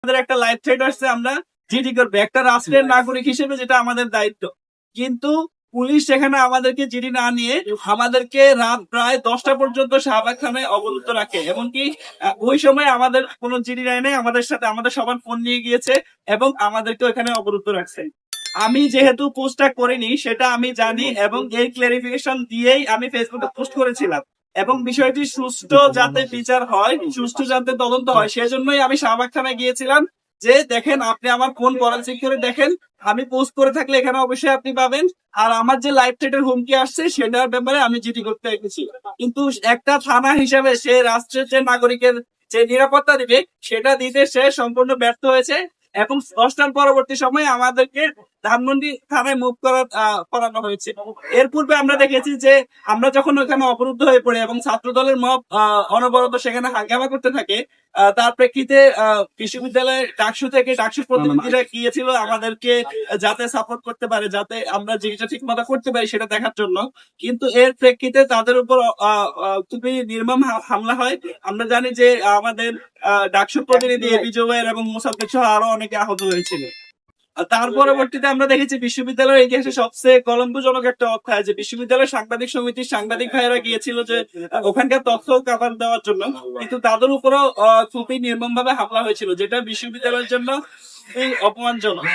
আমাদের একটা life threat আসছে, আমরা জিডি করবো একটা রাষ্ট্রের নাগরিক হিসেবে, যেটা আমাদের দায়িত্ব। কিন্তু পুলিশ সেখানে আমাদেরকে জিডি না নিয়ে আমাদেরকে রাত প্রায় 10টা পর্যন্ত শাহবাগ থানায় অবরুদ্ধ রাখে। এমনকি ওই সময় আমাদের কোনো জিডি নেয় নাই, আমাদের সাথে আমাদের সবার ফোন নিয়ে গিয়েছে এবং আমাদেরকে ওখানে অবরুদ্ধ রাখছে। আমি যেহেতু পোস্টটা করিনি সেটা আমি জানি, এবং এই ক্লারিফিকেশন দিয়েই আমি ফেসবুকে পোস্ট করেছিলাম। এবং বিষয়টি সুষ্ঠু যাতে বিচার হয়, সুষ্ঠু যাতে তদন্ত হয়, সেজন্যই আমি শাহবাগ থানায় গিয়েছিলাম। যে দেখেন, আপনি আমার ফোন ফরেনসিক করে দেখেন, আমি পোস্ট করে থাকলে এখানে অবশ্যই আপনি পাবেন। আর আমার যে লাইফ থ্রেটের হুমকি আসছে সেটার ব্যাপারে আমি জিডি করতে এসেছি। কিন্তু একটা থানা হিসাবে সে রাষ্ট্রের যে নাগরিকের যে নিরাপত্তা দিবে সেটা দিতে সে সম্পূর্ণ ব্যর্থ হয়েছে। এবং 10টার পরবর্তী সময়ে আমাদেরকে ধানমন্ডি থানায় মুভ করানো হয়েছে। এর পূর্বে আমরা দেখেছি যে আমরা যখন ওখানে অবরুদ্ধ হয়ে পড়ি এবং ছাত্র দলের মব অনবরত সেখানে হাঙ্গামা করতে থাকে, তার প্রেক্ষিতে বিশ্ববিদ্যালয়ের ডাকসুর প্রতিনিধিরা গিয়েছিল আমাদেরকে যাতে সাপোর্ট করতে পারে, যাতে আমরা জিনিসটা ঠিক মতো করতে পারি সেটা দেখার জন্য। কিন্তু এর প্রেক্ষিতে তাদের উপর খুবই নির্মম হামলা হয়। আমরা জানি যে আমাদের ডাকসুর প্রতিনিধি এবি জুবায়ের এবং মুসাদ্দেক সহ আরো অনেকে আহত হয়েছিল। তার পরবর্তীতে আমরা দেখেছি বিশ্ববিদ্যালয়ের ইতিহাসে সবচেয়ে কলঙ্কজনক একটা অধ্যায়, যে বিশ্ববিদ্যালয়ের সাংবাদিক সমিতির সাংবাদিক ভাইয়েরা গিয়েছিল যে ওখানকার তথ্য কভার দেওয়ার জন্য, কিন্তু তাদের উপরও খুবই নির্মম ভাবে হামলা হয়েছিল, যেটা বিশ্ববিদ্যালয়ের জন্য খুবই অপমানজনক।